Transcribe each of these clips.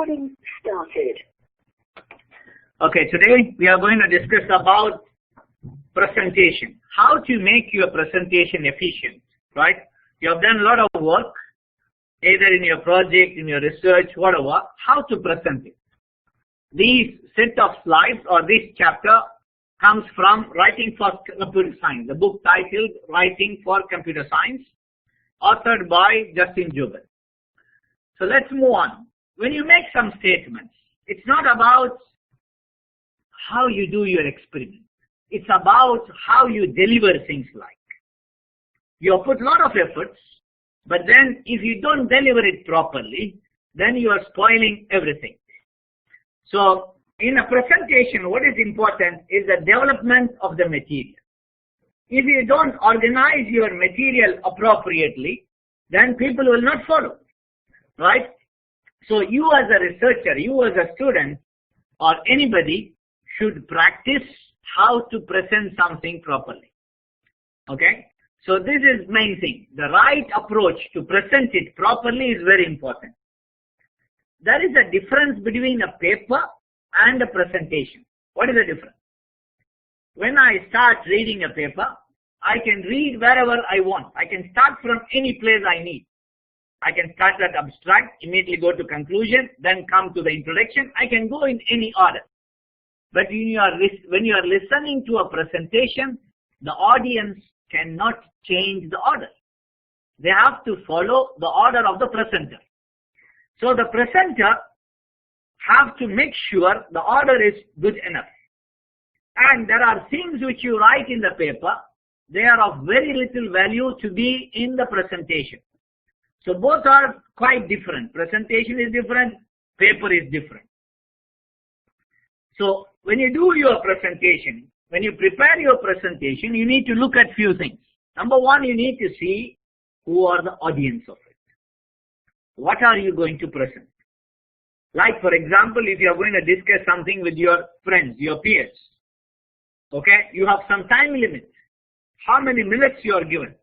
Recording started. Okay, today we are going to discuss about presentation. How to make your presentation efficient, right? You have done a lot of work, either in your project, in your research, whatever, how to present it. These set of slides or this chapter comes from Writing for Computer Science, the book titled Writing for Computer Science, authored by Zobel. So let's move on. When you make some statements, it's not about how you do your experiment. It's about how you deliver things like. You have put a lot of efforts, but then if you don't deliver it properly, then you are spoiling everything. So in a presentation, what is important is the development of the material. If you don't organize your material appropriately, then people will not follow, right? So you as a researcher, you as a student, or anybody should practice how to present something properly. Okay? So this is main thing. The right approach to present it properly is very important. There is a difference between a paper and a presentation. What is the difference? When I start reading a paper, I can read wherever I want. I can start from any place I need. I can start at abstract, immediately go to conclusion, then come to the introduction. I can go in any order. But when you are listening to a presentation, the audience cannot change the order. They have to follow the order of the presenter. So the presenter have to make sure the order is good enough. And there are things which you write in the paper, they are of very little value to be in the presentation. So both are quite different. Presentation is different, paper is different. So when you do your presentation, when you prepare your presentation, you need to look at few things. Number one, you need to see who are the audience of it. What are you going to present? Like for example, if you are going to discuss something with your friends, your peers, okay, you have some time limit. How many minutes you are given?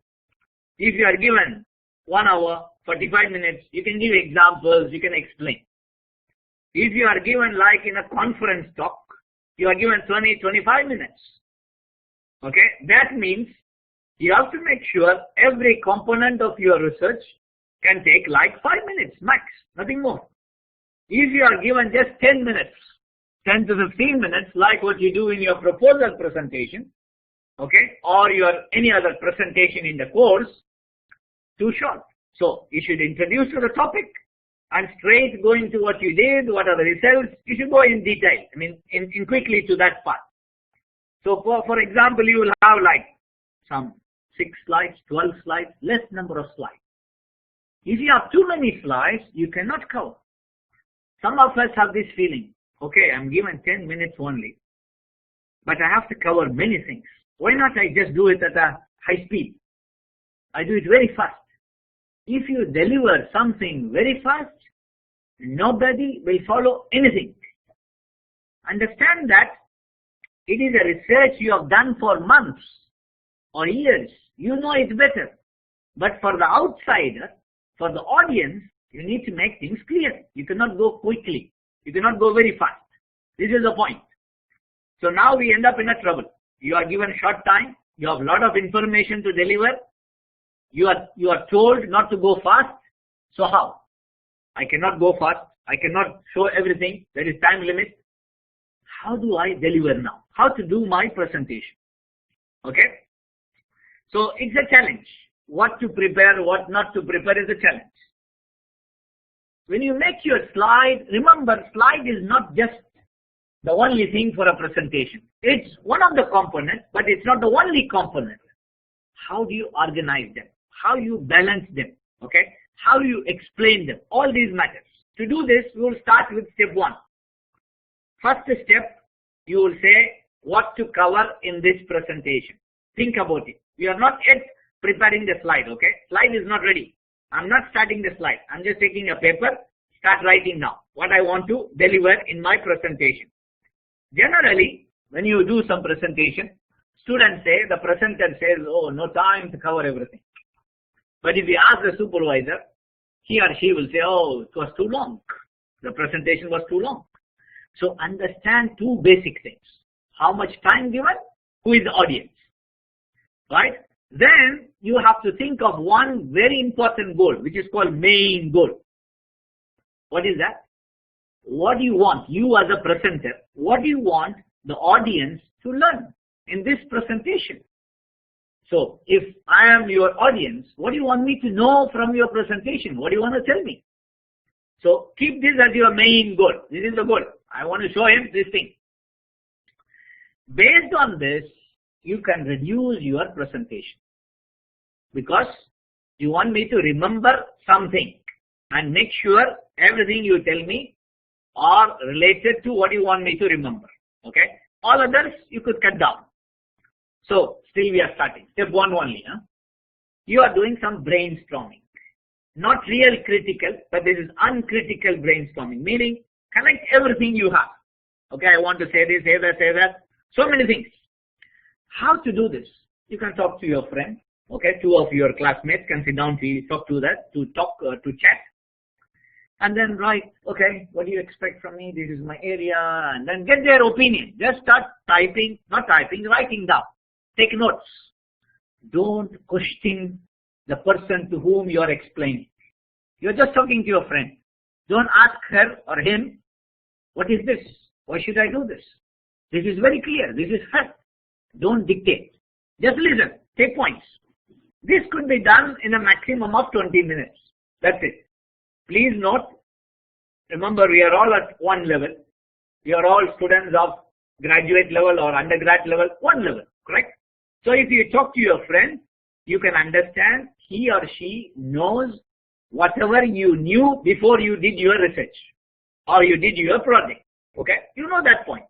If you are given 1 hour, 45 minutes, you can give examples, you can explain. If you are given like in a conference talk, you are given 20, 25 minutes. Okay, that means you have to make sure every component of your research can take like 5 minutes max, nothing more. If you are given just 10 minutes, 10 to 15 minutes, like what you do in your proposal presentation, okay, or your any other presentation in the course, too short. So you should introduce to the topic and straight go into what you did, what are the results. You should go in detail, I mean, in quickly to that part. So for example, you will have like some 6 slides, 12 slides, less number of slides. If you have too many slides, you cannot cover. Some of us have this feeling, okay, I'm given 10 minutes only, but I have to cover many things. Why not I just do it at a high speed? I do it very fast. If you deliver something very fast, nobody will follow anything. Understand that it is a research you have done for months or years. You know it better. But for the outsider, for the audience, you need to make things clear. You cannot go quickly. You cannot go very fast. This is the point. So now we end up in a trouble. You are given short time. You have a lot of information to deliver. You are told not to go fast. So how? I cannot go fast. I cannot show everything. There is time limit. How do I deliver now? How to do my presentation? Okay? So it's a challenge. What to prepare, what not to prepare is a challenge. When you make your slide, remember slide is not just the only thing for a presentation. It's one of the components, but it's not the only component. How do you organize them? How you balance them? Okay? How you explain them? All these matters. To do this, we will start with step 1. First step, you will say what to cover in this presentation. Think about it. We are not yet preparing the slide, okay? Slide is not ready. I'm not starting the slide. I'm just taking a paper, start writing now what I want to deliver in my presentation. Generally, when you do some presentation, students say, the presenter says, oh, no time to cover everything. But if you ask the supervisor, he or she will say, oh, it was too long. The presentation was too long. So understand two basic things. How much time given? Who is the audience? Right? Then you have to think of one very important goal, which is called main goal. What is that? What do you want, you as a presenter, what do you want the audience to learn in this presentation? So if I am your audience, what do you want me to know from your presentation? What do you want to tell me? So keep this as your main goal. This is the goal. I want to show him this thing. Based on this, you can reduce your presentation because you want me to remember something and make sure everything you tell me are related to what you want me to remember. Okay? All others you could cut down. So still we are starting. Step 1 only. You are doing some brainstorming. Not real critical, but this is uncritical brainstorming, meaning collect everything you have. Okay, I want to say this, say that, say that. So many things. How to do this? You can talk to your friend. Okay, 2 of your classmates can sit down to talk to chat. And then write, okay, what do you expect from me? This is my area. And then get their opinion. Just start typing, not typing, writing down. Take notes. Don't question the person to whom you are explaining. You're just talking to your friend. Don't ask her or him, what is this? Why should I do this? This is very clear. This is fact. Don't dictate. Just listen. Take points. This could be done in a maximum of 20 minutes. That's it. Please note, remember we are all at one level. We are all students of graduate level or undergrad level, one level, correct? So if you talk to your friend, you can understand he or she knows whatever you knew before you did your research or you did your project, okay? You know that point.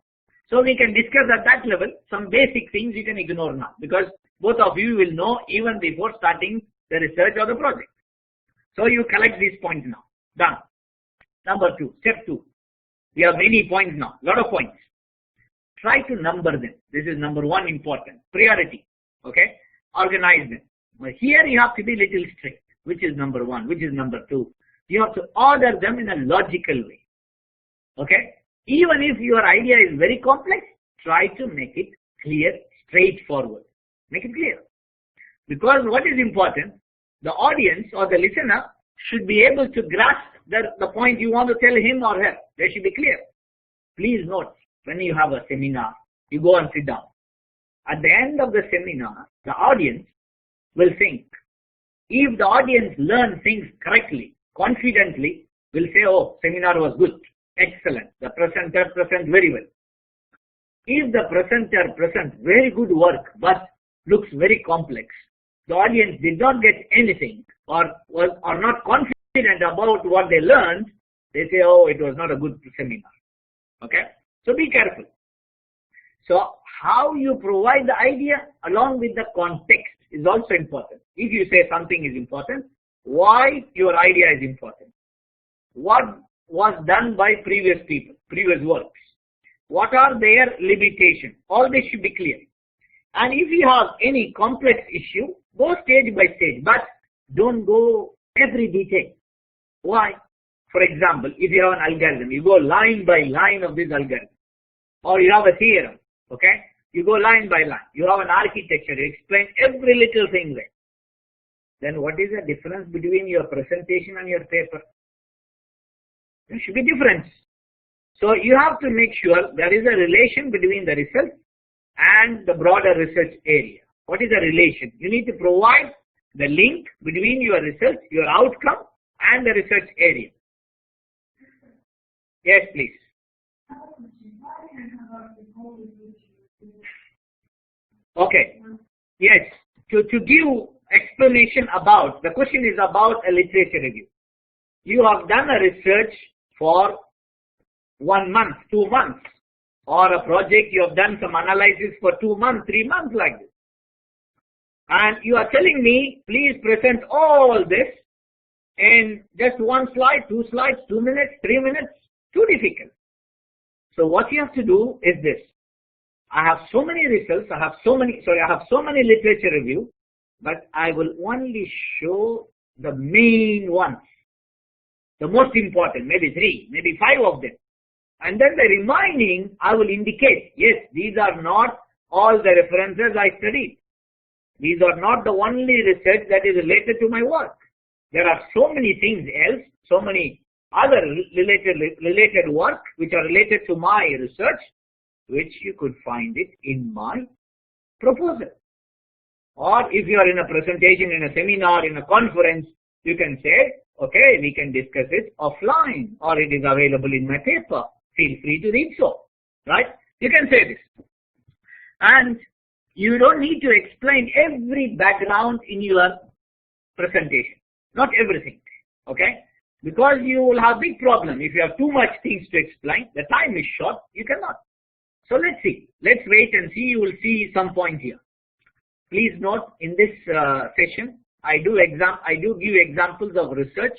So we can discuss at that level some basic things you can ignore now because both of you will know even before starting the research or the project. So you collect these points now. Done. Number 2, step 2. We have many points now, lot of points. Try to number them. This is number 1 important. Priority. Okay? Organize them. But here you have to be little strict. Which is number 1? Which is number 2? You have to order them in a logical way. Okay? Even if your idea is very complex, try to make it clear, straightforward. Make it clear. Because what is important, the audience or the listener should be able to grasp the point you want to tell him or her. They should be clear. Please note, when you have a seminar, you go and sit down. At the end of the seminar, the audience will think. If the audience learns things correctly, confidently, will say, oh, seminar was good, excellent. The presenter presents very well. If the presenter presents very good work but looks very complex, the audience did not get anything or are not confident about what they learned, they say, oh, it was not a good seminar. Okay? So be careful. So how you provide the idea along with the context is also important. If you say something is important, why your idea is important? What was done by previous people, previous works? What are their limitations? All this should be clear. And if you have any complex issue, go stage by stage, but don't go every detail. Why? For example, if you have an algorithm, you go line by line of this algorithm. Or you have a theorem, okay? You go line by line. You have an architecture, you explain every little thing there. Then what is the difference between your presentation and your paper? There should be difference. So you have to make sure there is a relation between the research and the broader research area. What is the relation? You need to provide the link between your research, your outcome, and the research area. Yes, please. Okay. Yes. To give explanation about, the question is about a literature review. You have done a research for 1 month, 2 months, or a project you have done some analysis for 2 months, 3 months like this. And you are telling me, please present all this in just 1 slide, 2 slides, 2 minutes, 3 minutes. Too difficult. So what you have to do is this. I have so many results, I have so many literature review, but I will only show the main ones. the most important, maybe 3, maybe 5 of them. And then the remaining, I will indicate, yes, these are not all the references I studied. These are not the only research that is related to my work. There are so many things else, so many other related work which are related to my research, which you could find it in my proposal. Or if you are in a presentation, in a seminar, in a conference, you can say, okay, we can discuss it offline, or it is available in my paper. Feel free to read so, right? You can say this. And you don't need to explain every background in your presentation. Not everything, okay? Because you will have big problem. If you have too much things to explain, the time is short, you cannot. So let's see. Let's wait and see. You will see some point here. Please note, in this session, I do give examples of research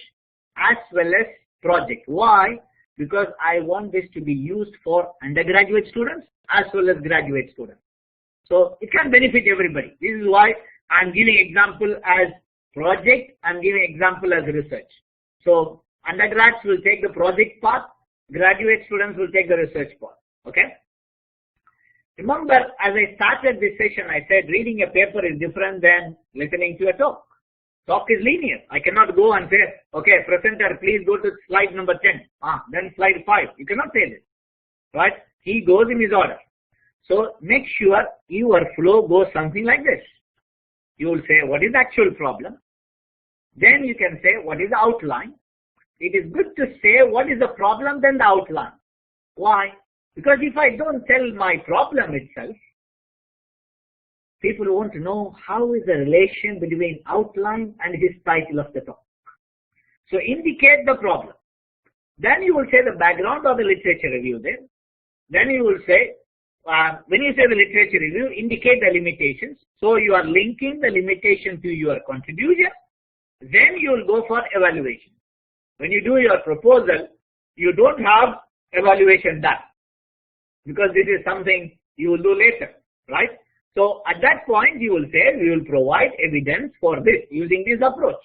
as well as project. Why? Because I want this to be used for undergraduate students as well as graduate students. So it can benefit everybody. This is why I'm giving example as project, I'm giving example as research. So undergrads will take the project part, graduate students will take the research part. Okay? Remember, as I started this session, I said reading a paper is different than listening to a talk. Talk is linear. I cannot go and say, okay, presenter, please go to slide number 10. Then slide 5. You cannot say this. Right? He goes in his order. So make sure your flow goes something like this. You will say, what is the actual problem? Then you can say, what is the outline? It is good to say what is the problem, then the outline. Why? Because if I don't tell my problem itself, people want to know how is the relation between outline and his title of the talk. So indicate the problem. Then you will say the background or the literature review there. Then you will say, when you say the literature review, indicate the limitations. So you are linking the limitation to your contribution. Then you will go for evaluation. When you do your proposal, you don't have evaluation done, because this is something you will do later, right? So at that point, you will say, we will provide evidence for this using this approach,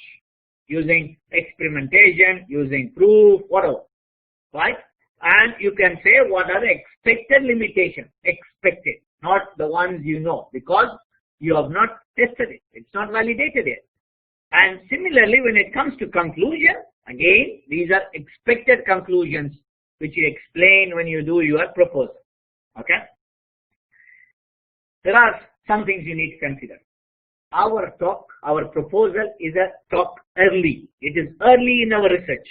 using experimentation, using proof, whatever, right? And you can say what are the expected limitations, expected, not the ones you know, because you have not tested it. It's not validated yet. And similarly, when it comes to conclusion, again, these are expected conclusions which you explain when you do your proposal. Okay? There are some things you need to consider. Our talk, our proposal is a talk early. It is early in our research.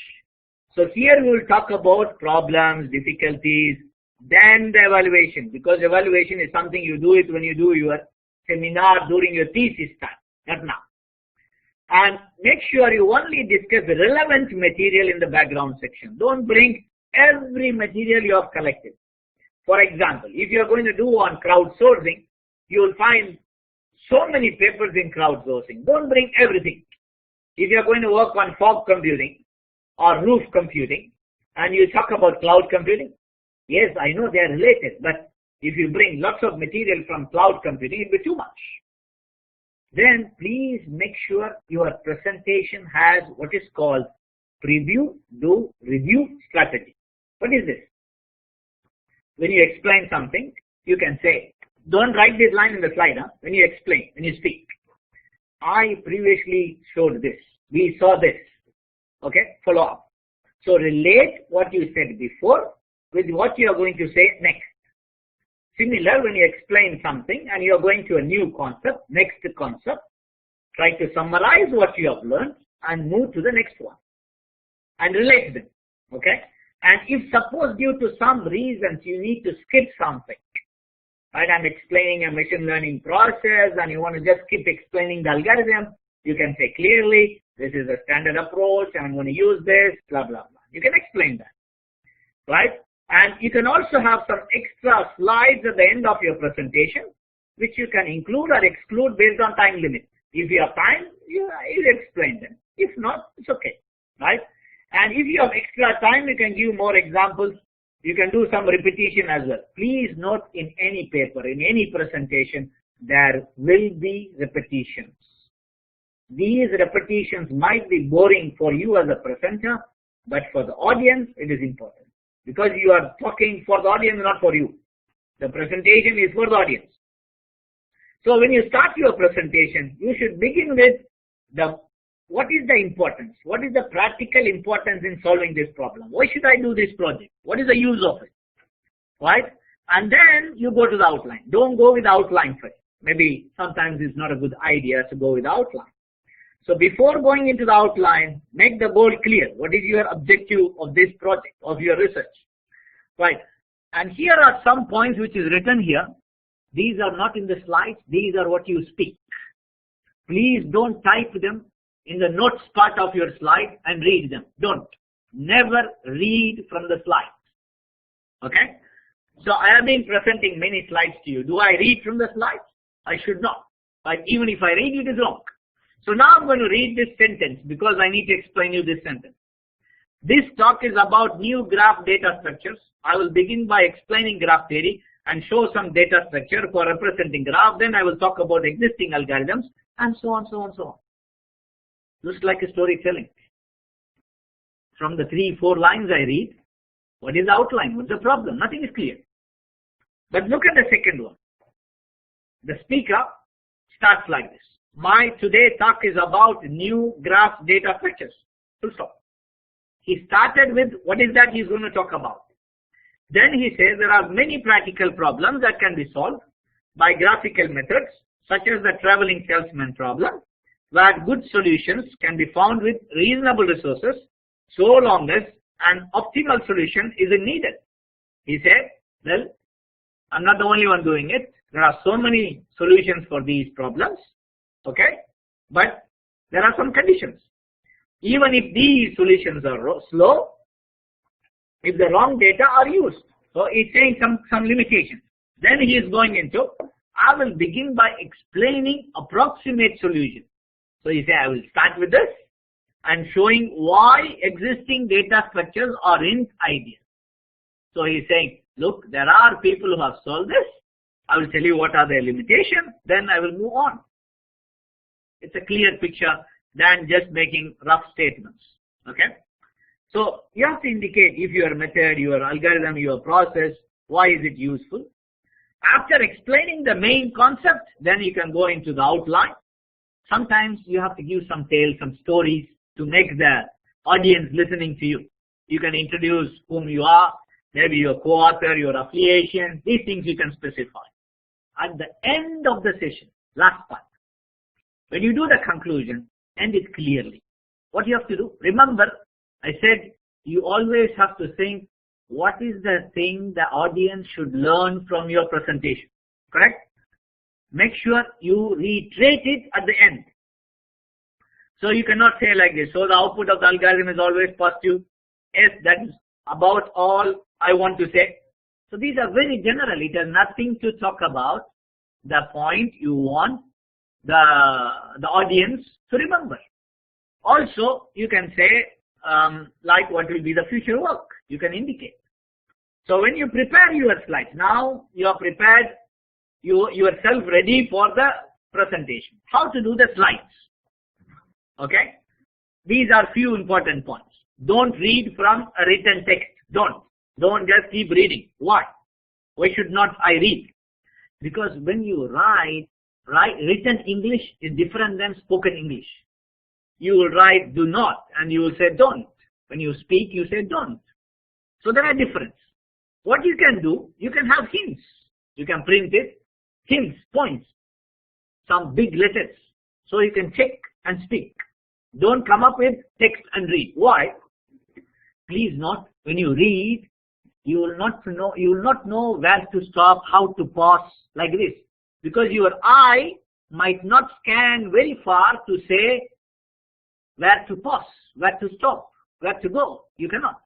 So here we will talk about problems, difficulties, then the evaluation, because evaluation is something you do it when you do your seminar during your thesis time, not now. And make sure you only discuss the relevant material in the background section. Don't bring every material you have collected. For example, if you are going to do on crowdsourcing, you will find so many papers in crowdsourcing. Don't bring everything. If you are going to work on fog computing or roof computing, and you talk about cloud computing, yes, I know they are related, but if you bring lots of material from cloud computing, it will be too much. Then please make sure your presentation has what is called preview, do, review strategy. What is this? When you explain something, you can say, don't write this line in the slide, when you explain, when you speak. I previously showed this. We saw this. Okay, follow up. So relate what you said before with what you are going to say next. Similar, when you explain something and you are going to a new concept, next concept, try to summarize what you have learned and move to the next one and relate them. Okay? And if suppose due to some reasons you need to skip something, right? I'm explaining a machine learning process and you want to just keep explaining the algorithm, you can say clearly, this is a standard approach, I'm going to use this, blah, blah, blah. You can explain that, right? And you can also have some extra slides at the end of your presentation, which you can include or exclude based on time limit. If you have time, you explain them. If not, it's okay, right? And if you have extra time, you can give more examples. You can do some repetition as well. Please note, in any paper, in any presentation, there will be repetitions. These repetitions might be boring for you as a presenter, But for the audience, it is important. Because you are talking for the audience, not for you. The presentation is for the audience. So when you start your presentation, you should begin with what is the importance? What is the practical importance in solving this problem? Why should I do this project? What is the use of it? Right? And then you go to the outline. Don't go with the outline first. Maybe sometimes it's not a good idea to go with the outline. So before going into the outline, make the goal clear. What is your objective of this project, of your research? Right. And here are some points which is written here. These are not in the slides. These are what you speak. Please don't type them in the notes part of your slide and read them. Don't. Never read from the slides. Okay? So I have been presenting many slides to you. Do I read from the slides? I should not. But even if I read, it is wrong. So now I'm going to read this sentence because I need to explain you this sentence. This talk is about new graph data structures. I will begin by explaining graph theory and show some data structure for representing graph. Then I will talk about existing algorithms and so on, so on, so on. Looks like a storytelling. From the 3-4 lines I read, what is the outline? What's the problem? Nothing is clear. But look at the second one. The speaker starts like this. My today talk is about new graph data structures. Full stop. He started with what is that he's going to talk about. Then he says there are many practical problems that can be solved by graphical methods such as the traveling salesman problem, where good solutions can be found with reasonable resources so long as an optimal solution isn't needed. He said, well, I'm not the only one doing it. There are so many solutions for these problems. Okay, but there are some conditions. Even if these solutions are slow, if the wrong data are used, so it's saying some limitations. Then he is going into, I will begin by explaining approximate solution. So he said, I will start with this and showing why existing data structures aren't ideal. So he's saying, look, there are people who have solved this. I will tell you what are their limitations. Then I will move on. It's a clear picture than just making rough statements. Okay. So you have to indicate if your method, your algorithm, your process, why is it useful. After explaining the main concept, then you can go into the outline. Sometimes you have to give some tales, some stories to make the audience listening to you. You can introduce whom you are, maybe your co-author, your affiliation, these things you can specify. At the end of the session, last part, when you do the conclusion, end it clearly. What you have to do, remember, I said you always have to think what is the thing the audience should learn from your presentation, correct? Make sure you reiterate it at the end. So you cannot say like this, so the output of the algorithm is always positive. Yes, that is about all I want to say. So these are very general. It has nothing to talk about the point you want the audience to remember. Also, you can say like what will be the future work. You can indicate. So when you prepare your slides, now you are prepared, yourself ready for the presentation. How to do the slides? Okay. These are few important points. Don't read from a written text. Don't just keep reading. Why? Why should not I read? Because when you write written English is different than spoken English. You will write do not and you will say don't. When you speak, you say don't. So there are differences. What you can do, you can have hints. You can print it, hints, points, some big letters. So you can check and speak. Don't come up with text and read. Why? Please not. When you read, you will not know where to stop, how to pause like this. Because your eye might not scan very far to say where to pause, where to stop, where to go. You cannot.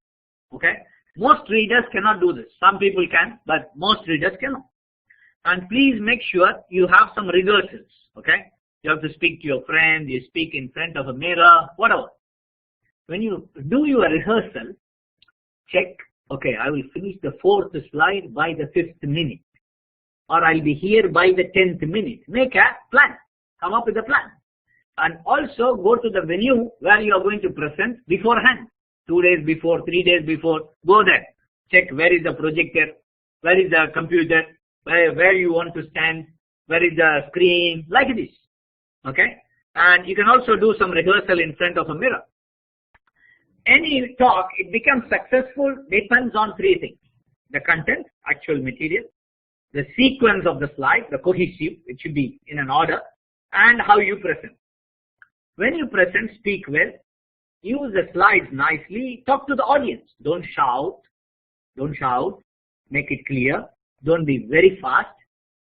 Okay? Most readers cannot do this. Some people can, but most readers cannot. And please make sure you have some rehearsals. Okay? You have to speak to your friend, you speak in front of a mirror, whatever. When you do your rehearsal, check, okay, I will finish the 4th slide by the 5th minute. Or I'll be here by the 10th minute. Make a plan. Come up with a plan. And also go to the venue where you are going to present beforehand. 2 days before, 3 days before, go there. Check where is the projector, where is the computer, where you want to stand, where is the screen, like this. Okay? And you can also do some rehearsal in front of a mirror. Any talk, it becomes successful depends on 3 things. The content, actual material, the sequence of the slide, the cohesive, it should be in an order, and how you present. When you present, speak well, use the slides nicely, talk to the audience. Don't shout, make it clear, don't be very fast.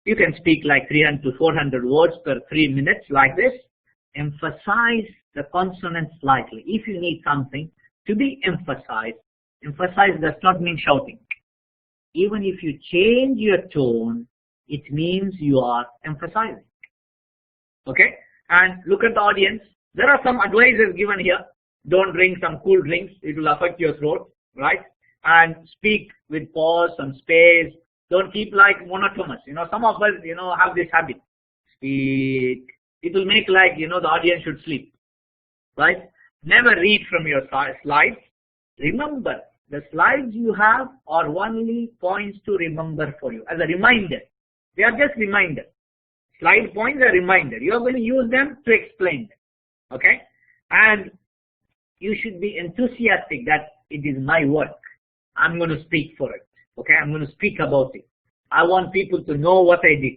You can speak like 300 to 400 words per 3 minutes like this. Emphasize the consonants slightly. If you need something to be emphasized, emphasize does not mean shouting. Even if you change your tone, it means you are emphasizing. Okay? And look at the audience. There are some advices given here. Don't drink some cool drinks. It will affect your throat, right? And speak with pause and space. Don't keep like monotonous. Some of us, have this habit. Speak. It will make like, the audience should sleep, right? Never read from your slides. Remember, the slides you have are only points to remember for you as a reminder. They are just reminders. Slide points are reminder. You are going to use them to explain them. Okay? And you should be enthusiastic that it is my work. I'm going to speak for it. Okay? I'm going to speak about it. I want people to know what I did.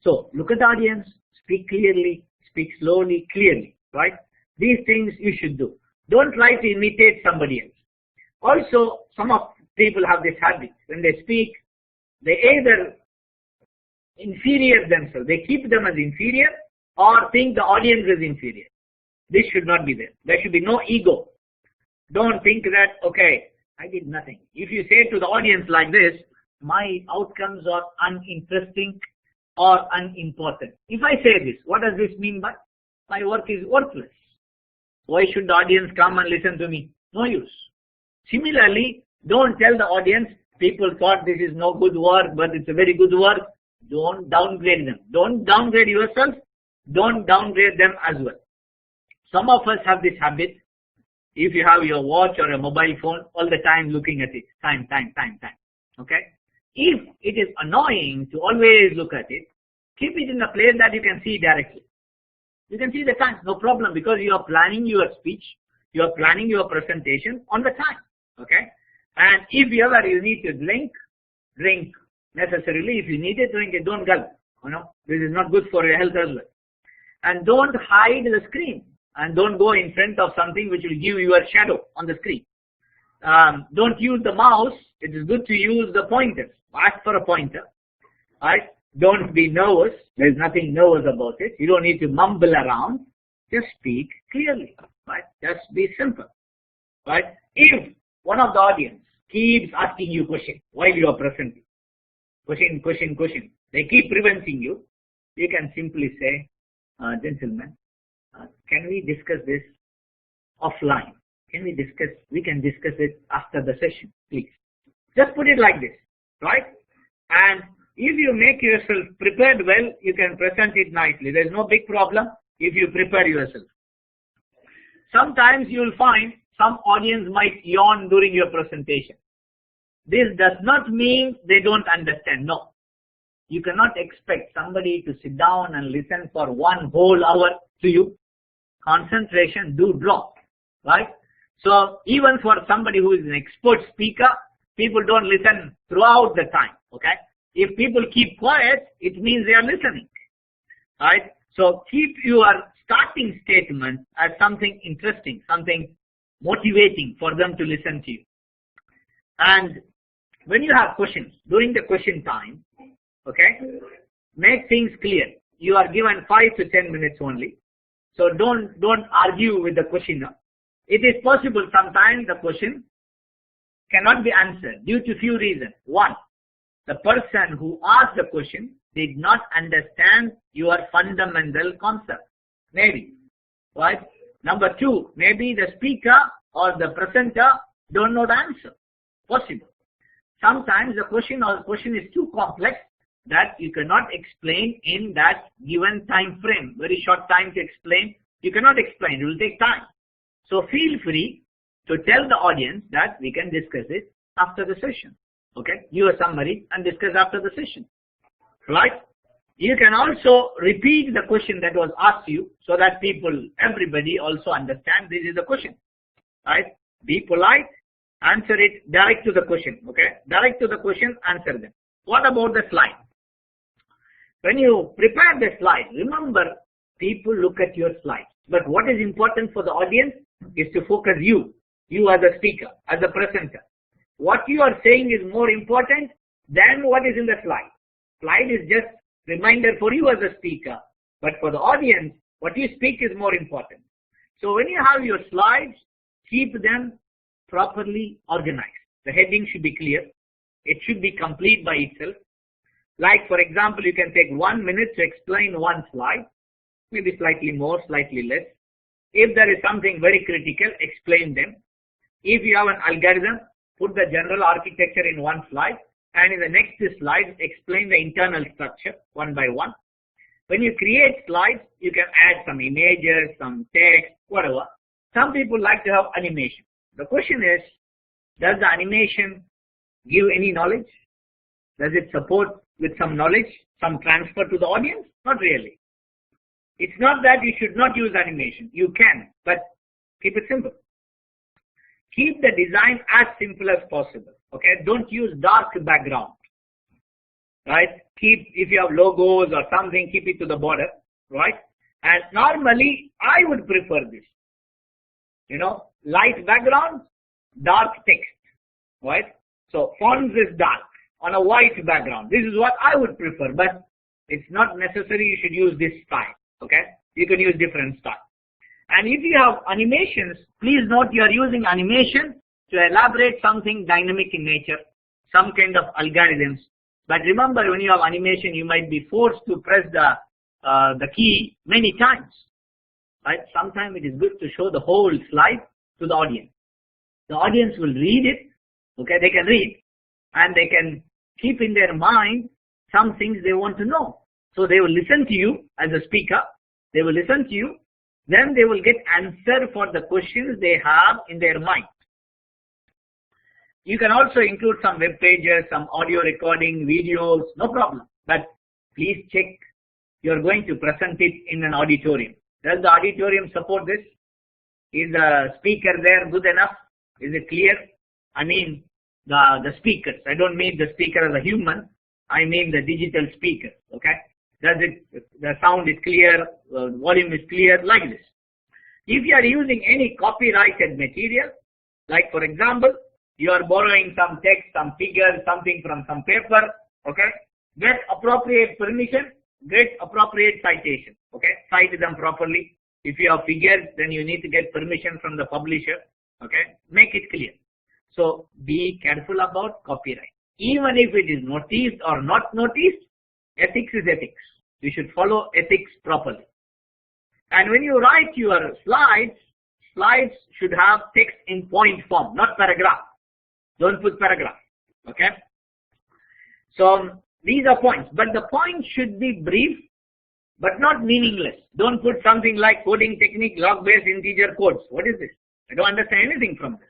So look at the audience, speak clearly, speak slowly, clearly, right? These things you should do. Don't try to imitate somebody else. Also, some of people have this habit. When they speak, they either inferior themselves. They keep them as inferior or think the audience is inferior. This should not be there. There should be no ego. Don't think that, okay, I did nothing. If you say to the audience like this, my outcomes are uninteresting or unimportant. If I say this, what does this mean by? My work is worthless. Why should the audience come and listen to me? No use. Similarly, don't tell the audience, people thought this is no good work, but it's a very good work. Don't downgrade them. Don't downgrade yourself. Don't downgrade them as well. Some of us have this habit. If you have your watch or a mobile phone, all the time looking at it. Time. Okay? If it is annoying to always look at it, keep it in a place that you can see directly. You can see the time, no problem, because you are planning your speech, you are planning your presentation on the time. Okay? And if ever you need to drink necessarily. If you need it, drink it. Don't gulp. This is not good for your health as well. And don't hide the screen. And don't go in front of something which will give you a shadow on the screen. Don't use the mouse. It is good to use the pointer. Ask for a pointer. Right? Don't be nervous. There is nothing nervous about it. You don't need to mumble around. Just speak clearly. Right? Just be simple. Right? If one of the audience keeps asking you question while you are presenting, question, they keep preventing you, you can simply say, gentlemen, can we discuss this offline? We can discuss it after the session, please. Just put it like this, right? And if you make yourself prepared well, you can present it nicely. There's no big problem if you prepare yourself. Sometimes you will find some audience might yawn during your presentation. This does not mean they don't understand. No. You cannot expect somebody to sit down and listen for 1 whole hour to you. Concentration do drop, right? So even for somebody who is an expert speaker, people don't listen throughout the time, okay? If people keep quiet, it means they are listening, right? So keep your starting statement as something interesting, something motivating for them to listen to you. And when you have questions, during the question time, okay, make things clear. You are given 5 to 10 minutes only. So don't argue with the questioner. It is possible sometimes the question cannot be answered due to few reasons. 1, the person who asked the question did not understand your fundamental concept. Maybe, right? Number 2, maybe the speaker or the presenter don't know the answer. Possible. Sometimes the question is too complex that you cannot explain in that given time frame. Very short time to explain. You cannot explain. It will take time. So feel free to tell the audience that we can discuss it after the session. Okay, give a summary and discuss after the session. Right? You can also repeat the question that was asked you so that everybody also understand this is the question. Right? Be polite, answer it direct to the question. Okay, direct to the question, answer them. What about the slide? When you prepare the slide, remember, people look at your slides. But what is important for the audience is to focus you as a speaker, as a presenter. What you are saying is more important than what is in the slide. Slide is just reminder for you as a speaker, but for the audience, what you speak is more important. So when you have your slides, keep them properly organized. The heading should be clear. It should be complete by itself. Like, for example, you can take 1 minute to explain one slide, maybe slightly more, slightly less. If there is something very critical, explain them. If you have an algorithm, put the general architecture in one slide, and in the next slide, explain the internal structure one by one. When you create slides, you can add some images, some text, whatever. Some people like to have animation. The question is, does the animation give any knowledge? Does it support with some knowledge, some transfer to the audience? Not really. It's not that you should not use animation. You can, but keep it simple. Keep the design as simple as possible. Okay, don't use dark background. Right? If you have logos or something, keep it to the border. Right? And normally, I would prefer this. Light background, dark text. Right? So fonts is dark on a white background. This is what I would prefer, but it's not necessary you should use this style. Okay? You can use different style. And if you have animations, please note you are using animation to elaborate something dynamic in nature, some kind of algorithms. But remember, when you have animation, you might be forced to press the key many times. Right? Sometimes it is good to show the whole slide to the audience. The audience will read it. Okay, they can read, and they can keep in their mind some things they want to know. So they will listen to you as a speaker. They will listen to you. Then they will get answer for the questions they have in their mind. You can also include some web pages, some audio recording, videos, no problem. But please check you're going to present it in an auditorium. Does the auditorium support this? Is the speaker there good enough? Is it clear? I mean the speakers. I don't mean the speaker as a human. I mean the digital speaker. Okay? The sound is clear, volume is clear, like this. If you are using any copyrighted material, like for example, you are borrowing some text, some figures, something from some paper, okay, get appropriate permission, get appropriate citation, okay, cite them properly. If you have figures, then you need to get permission from the publisher, okay, make it clear. So be careful about copyright. Even if it is noticed or not noticed, ethics is ethics. You should follow ethics properly. And when you write your slides should have text in point form, not paragraph. Don't put paragraph. Okay? So these are points. But the points should be brief, but not meaningless. Don't put something like coding technique, log-based integer codes. What is this? I don't understand anything from this.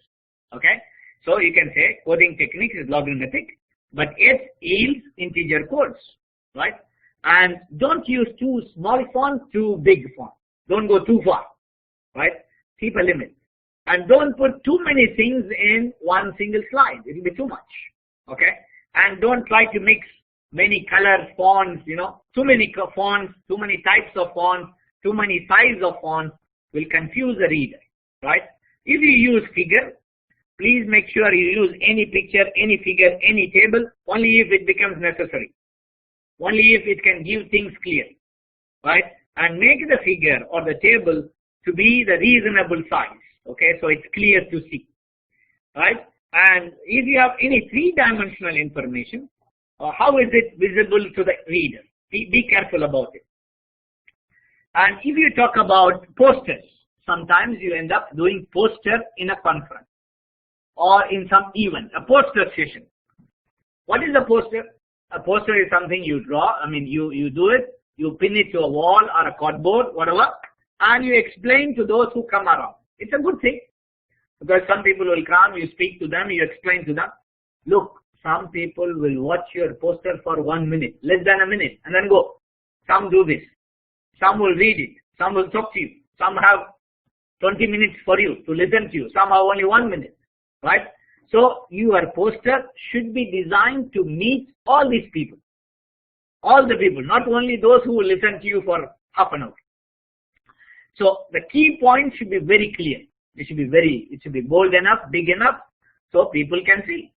Okay? So you can say coding technique is logarithmic, but it yields integer codes. Right? And don't use too small font, too big font. Don't go too far. Right? Keep a limit. And don't put too many things in one single slide. It will be too much. Okay? And don't try to mix many colors, fonts, too many fonts, too many types of fonts, too many sizes of fonts will confuse the reader. Right? If you use figure, please make sure you use any picture, any figure, any table, only if it becomes necessary. Only if it can give things clear. Right? And make the figure or the table to be the reasonable size. Okay, so it's clear to see. Right? And if you have any three-dimensional information, how is it visible to the reader? Be careful about it. And if you talk about posters, sometimes you end up doing poster in a conference or in some event, a poster session. What is a poster? A poster is something you draw. I mean, you do it, you pin it to a wall or a cardboard, whatever, and you explain to those who come around. It's a good thing. Because some people will come, you speak to them, you explain to them. Look, some people will watch your poster for 1 minute, less than a minute, and then go. Some do this. Some will read it. Some will talk to you. Some have 20 minutes for you to listen to you. Some have only 1 minute, right? So your poster should be designed to meet all these people. All the people, not only those who will listen to you for half an hour. So the key points should be very clear. It should be bold enough, big enough, so people can see.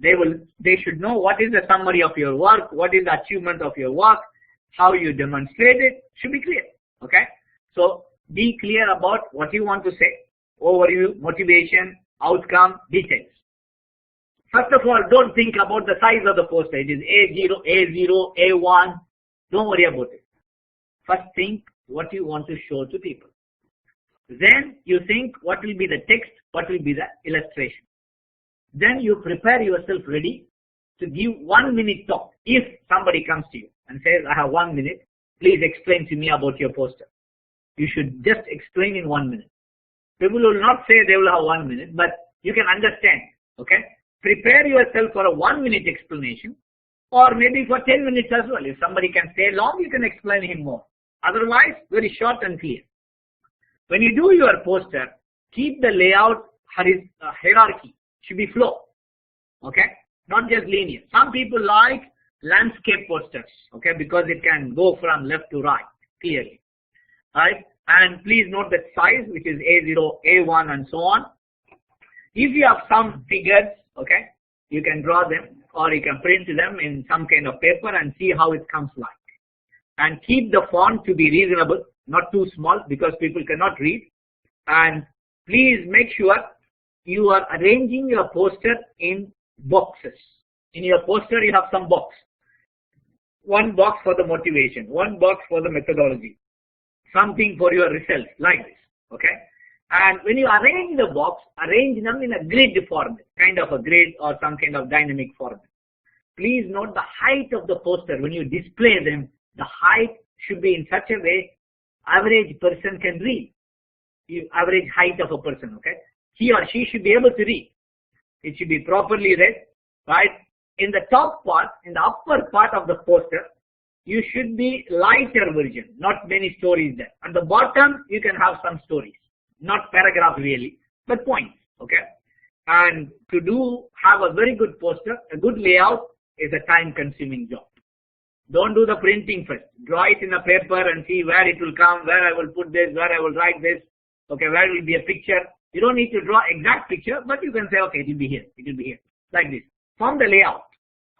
They should know what is the summary of your work, what is the achievement of your work, how you demonstrate it, should be clear. Okay? So be clear about what you want to say, overview, motivation, outcome, details. First of all, don't think about the size of the poster. It is A0, A1. Don't worry about it. First think what you want to show to people. Then you think what will be the text, what will be the illustration. Then you prepare yourself ready to give 1 minute talk. If somebody comes to you and says, I have 1 minute, please explain to me about your poster. You should just explain in 1 minute. People will not say they will have 1 minute, but you can understand. Okay? Prepare yourself for a 1 minute explanation, or maybe for 10 minutes as well. If somebody can stay long, you can explain him more. Otherwise, very short and clear. When you do your poster, keep the layout hierarchy. Should be flow. Okay? Not just linear. Some people like landscape posters. Okay? Because it can go from left to right clearly. Right? And please note that size, which is A0, A1 and so on. If you have some figures, okay, you can draw them or you can print them in some kind of paper and see how it comes like. And keep the font to be reasonable, not too small because people cannot read. And please make sure you are arranging your poster in boxes. In your poster you have some box. One box for the motivation, one box for the methodology, something for your results, like this. Okay? And when you arrange the box, arrange them in a grid format, kind of a grid or some kind of dynamic format. Please note the height of the poster. When you display them, the height should be in such a way average person can read. Average height of a person, okay? He or she should be able to read. It should be properly read, right? In the top part, in the upper part of the poster, you should be lighter version, not many stories there. At the bottom, you can have some stories. Not paragraph really, but points, okay? And to have a very good poster, a good layout is a time-consuming job. Don't do the printing first. Draw it in a paper and see where it will come, where I will put this, where I will write this, okay, where will be a picture. You don't need to draw exact picture, but you can say, okay, it will be here, it will be here, like this. Form the layout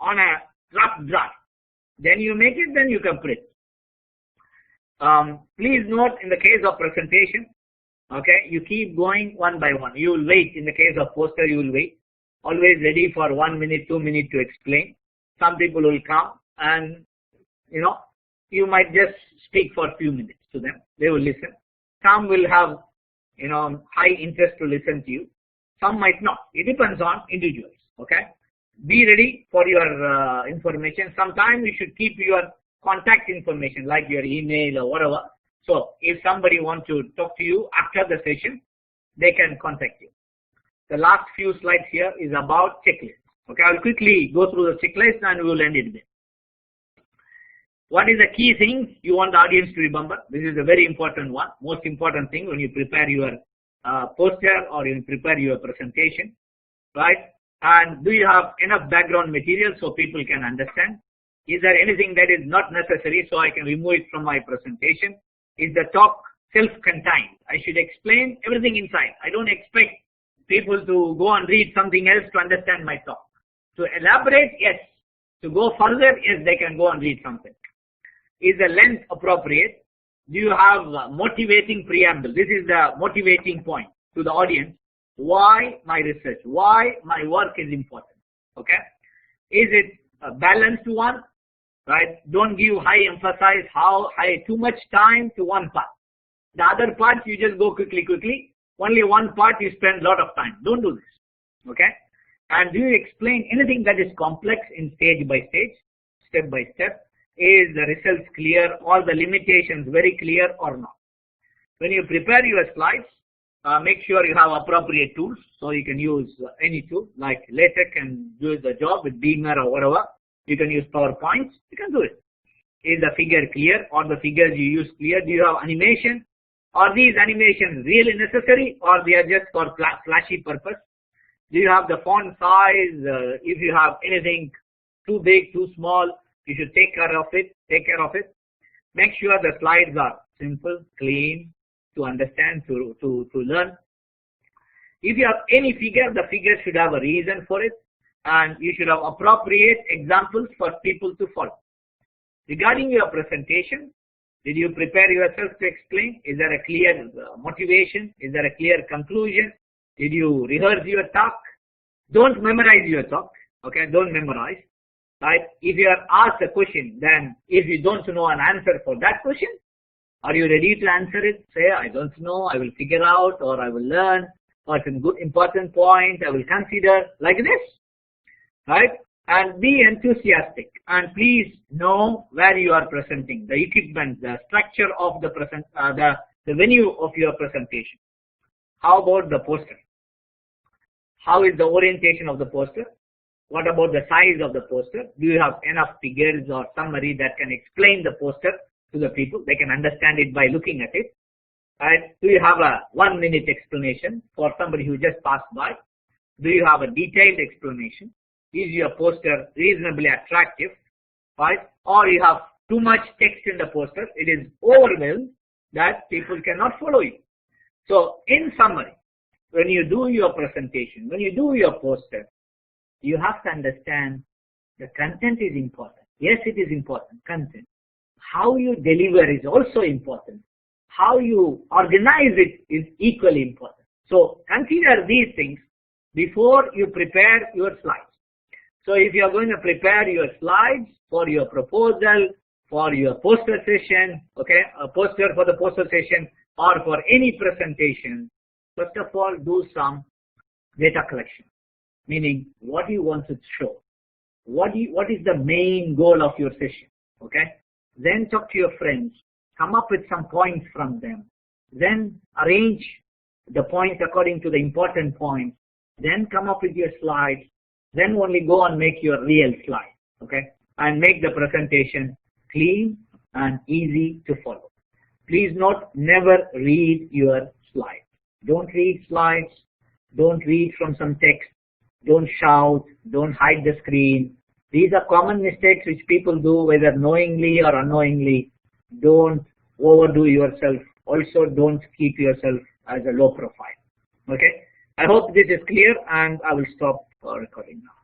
on a rough draft. Then you make it, then you can print. Please note in the case of presentation, okay, you keep going one by one. You will wait. In the case of poster, you will wait. Always ready for 1 minute, 2 minutes to explain. Some people will come and, you might just speak for a few minutes to them. They will listen. Some will have, high interest to listen to you. Some might not. It depends on individuals, okay? Be ready for your information. Sometimes you should keep your contact information like your email or whatever. So if somebody wants to talk to you after the session, they can contact you. The last few slides here is about checklist. Okay, I'll quickly go through the checklist and we will end it there. What is the key things you want the audience to remember? This is a very important one. Most important thing when you prepare your poster or you prepare your presentation, right? And do you have enough background material so people can understand? Is there anything that is not necessary so I can remove it from my presentation? Is the talk self-contained? I should explain everything inside. I don't expect people to go and read something else to understand my talk. To elaborate, yes. To go further, yes, they can go and read something. Is the length appropriate? Do you have motivating preamble? This is the motivating point to the audience. Why my research? Why my work is important? Okay? Is it a balanced one? Right? Don't give too much time to one part. The other part you just go quickly. Only one part you spend a lot of time. Don't do this. Okay? And do you explain anything that is complex in stage by stage, step by step? Is the results clear? All the limitations very clear or not? When you prepare your slides, make sure you have appropriate tools, so you can use any tool like LaTeX and do the job with Beamer or whatever. You can use PowerPoint, you can do it. Is the figure clear, or the figures you use clear? Do you have animation? Are these animations really necessary, or they are just for flashy purpose? Do you have the font size? If you have anything too big, too small, you should take care of it. Make sure the slides are simple, clean, to understand, to learn. If you have any figure, the figure should have a reason for it, and you should have appropriate examples for people to follow. Regarding your presentation, did you prepare yourself to explain? Is there a clear motivation? Is there a clear conclusion? Did you rehearse your talk? Don't memorize your talk, okay? Don't memorize, right? If you are asked a question, then if you don't know an answer for that question, are you ready to answer it? Say, I don't know, I will figure out, or I will learn, or it's a good important point, I will consider, like this, right? And be enthusiastic, and please know where you are presenting, the equipment, the structure of the the venue of your presentation. How about the poster? How is the orientation of the poster? What about the size of the poster? Do you have enough figures or summary that can explain the poster to the people? They can understand it by looking at it. And do you have a 1-minute explanation for somebody who just passed by? Do you have a detailed explanation? Is your poster reasonably attractive, right? Or you have too much text in the poster, it is overwhelmed that people cannot follow you. So in summary, when you do your presentation, when you do your poster, you have to understand the content is important. Yes, it is important, content. How you deliver is also important. How you organize it is equally important. So consider these things before you prepare your slides. So if you are going to prepare your slides for your proposal, for your poster session, okay, a poster for the poster session, or for any presentation, first of all, do some data collection. Meaning, what do you want to show? What is the main goal of your session? Okay. Then talk to your friends. Come up with some points from them. Then arrange the points according to the important points. Then come up with your slides. Then only go and make your real slide. Okay. And make the presentation clean and easy to follow. Please note, never read your slides. Don't read slides. Don't read from some text. Don't shout. Don't hide the screen. These are common mistakes which people do, whether knowingly or unknowingly. Don't overdo yourself. Also, don't keep yourself as a low profile. Okay. I hope this is clear, and I will stop recording now.